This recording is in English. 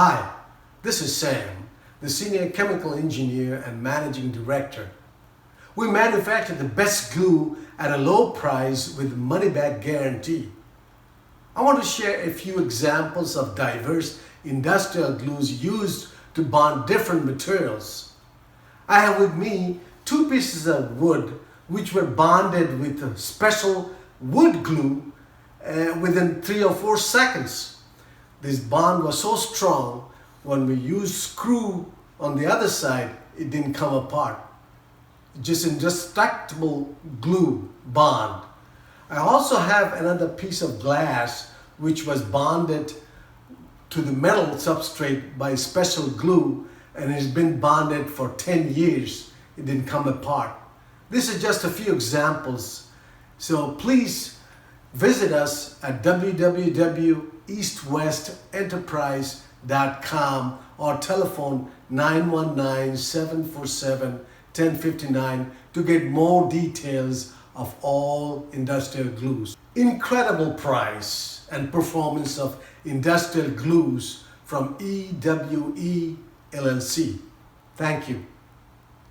Hi, this is Sam, the Senior Chemical Engineer and Managing Director. We manufacture the best glue at a low price with money-back guarantee. I want to share a few examples of diverse industrial glues used to bond different materials. I have with me two pieces of wood which were bonded with a special wood glue within 3 or 4 seconds. This bond was so strong, when we used screw on the other side, it didn't come apart. Just indestructible glue bond. I also have another piece of glass which was bonded to the metal substrate by special glue, and it's been bonded for 10 years. It didn't come apart. This is just a few examples. So please visit us at www.eastwestenterprise.com or telephone 919-747-1059 to get more details of all industrial glues. Incredible price and performance of industrial glues from EWE LLC. Thank you.